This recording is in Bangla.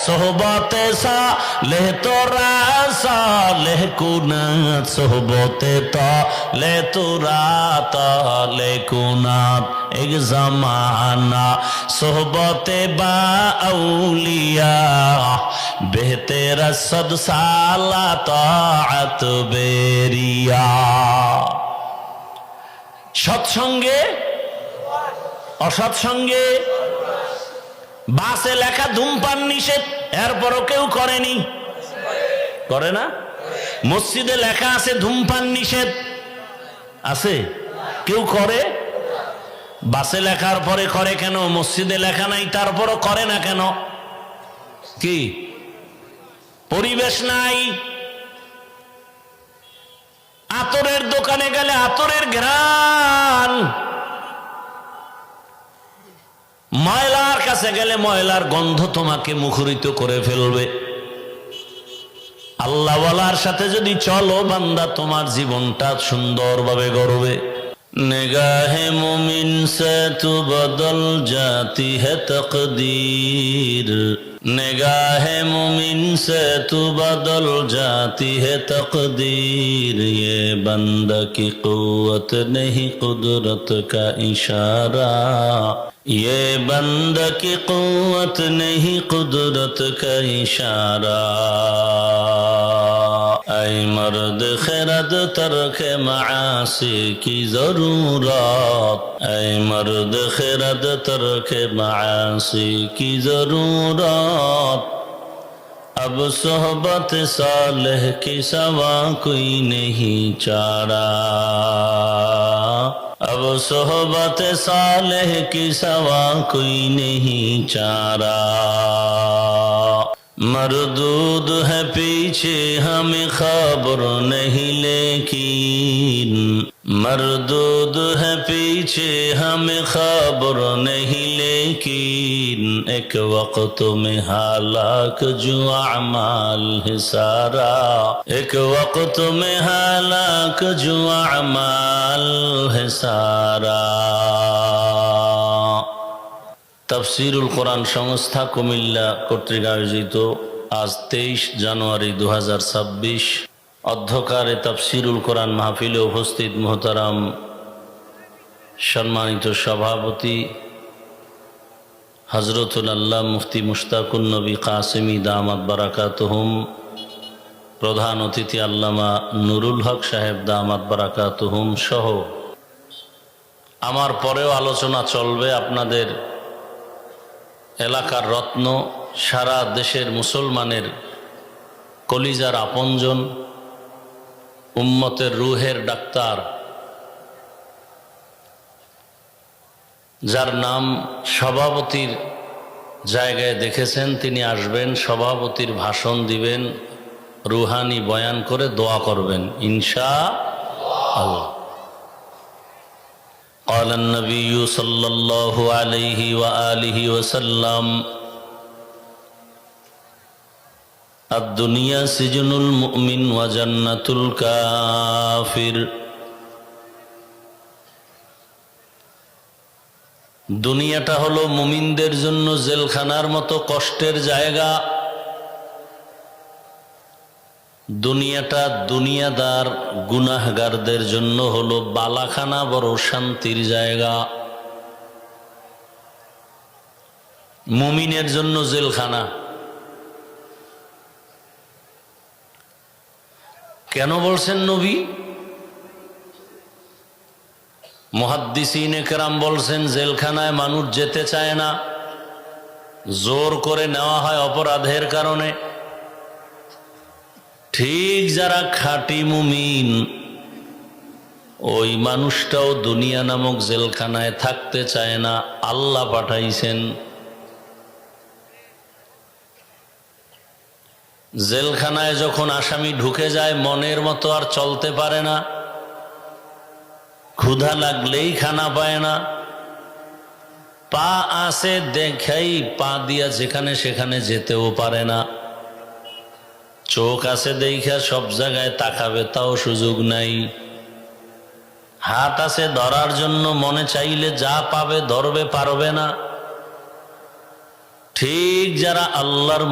সোহবতে সালেহ তোরা সালেহ কুনাত, সোহবতে তালে তোরা তালে কুনাত। এক জামানা সোহবতে বা আউলিয়া বেহতের সদ সালা তাআত বেরিয়া। সৎসঙ্গে অসৎসঙ্গে। বাসে লেখা ধূমপান নিষেধ, এরপরও কেউ করেনি, করে না? মসজিদে লেখা আছে ধূমপান নিষেধ, আছে? কেউ করে? বাসে লেখার পরে করে কেন? মসজিদে লেখা নাই তারপরও করে না কেন? কি পরিবেশ নাই? আতরের দোকানে গেলে আতরের ঘ্রাণ, ময়লার কাছে গেলে ময়লার গন্ধ তোমাকে মুখরিত করে ফেলবে। আল্লাহওয়ালার সাথে যদি চলো বান্দা, তোমার জীবনটা সুন্দরভাবে গড়বে। निगाहे मुमिन से तू बदल जाती है तकदीर, निगाहे मुमिन से तू बदल जाती है तकदीर। ये बंदा की कुव्वत नहीं कुदरत का इशारा, ये बंदा की कुव्वत नहीं कुदरत का इशारा। ऐ मर्द खिरद तरक मासी की जरूरत, ऐ मर्द खिरद तरक मासी की जरूरत। अब सोहबत सालेह की सवा कोई नहीं चारा, अब सोहबत सालेह की सवा कोई नहीं चारा। मरदूद है पीछे हमें खबर नहीं लेकिन, मरदूद है पीछे हमें खबर नहीं लेकिन। एक वक्त में हालाक जो अमाल है सारा, एक वक्त में हालाक जो अमाल है सारा। তাফসীরুল কোরআন সংস্থা কুমিল্লা কর্তৃক আয়োজিত আজ 23 জানুয়ারি 2026 অধ্যকারে তাফসীরুল কোরআন মাহফিলে উপস্থিত মুহতারাম সম্মানিত সভাপতি হযরতুল আল্লাহ মুফতি মুশতাকুন নবী কাসেমী দামাত বারাকাতুহুম, প্রধান অতিথি আল্লামা নুরুল হক সাহেব দামাত বারাকাতুহুম সহ আমার পরেও আলোচনা চলবে। আপনাদের এলাকার রত্ন, সারা দেশের মুসলমানের কলিজার আপনজন, উম্মতের রুহের ডাক্তার, যার নাম সভাপতির জায়গায় দেখেছেন, তিনি আসবেন, সভাপতির ভাষণ দিবেন, রুহানি বয়ান করে দোয়া করবেন ইনশাআল্লাহ। قال النبي صلى الله عليه وآله وسلم الدنيا سجن المؤمن وجنة الكافر। দুনিয়াটা হলো মুমিনদের জন্য জেলখানার মতো কষ্টের জায়গা, দুনিয়াটা দুনিয়াদার গুনাহগারদের জন্য হলো বালাখানা, বড় শান্তির জায়গা। মুমিনের জন্য জেলখানা। কেন বলছেন নবী? মুহাদ্দিসিনে কেরাম বলছেন জেলখানায় মানুষ যেতে চায় না, জোর করে নেওয়া হয় অপরাধের কারণে। ঠিক যারা খাঁটি মুমিন, ওই মানুষটাও দুনিয়া নামক জেলখানায় থাকতে চায় না, আল্লাহ পাঠাইছেন। জেলখানায় যখন আসামি ঢুকে যায়, মনের মতো আর চলতে পারে না, ক্ষুধা লাগলেই খানা পায় না, পা আছে দেখাই পা দিয়া যেখানে সেখানে যেতেও পারে না, চোখ আছে দেখা সব জায়গায় তাকাবে তাও সুযোগ নাই, হাত আছে ধরার জন্য, মনে চাইলে যা পাবে ধরবে, পারবে না। ঠিক যারা আল্লাহর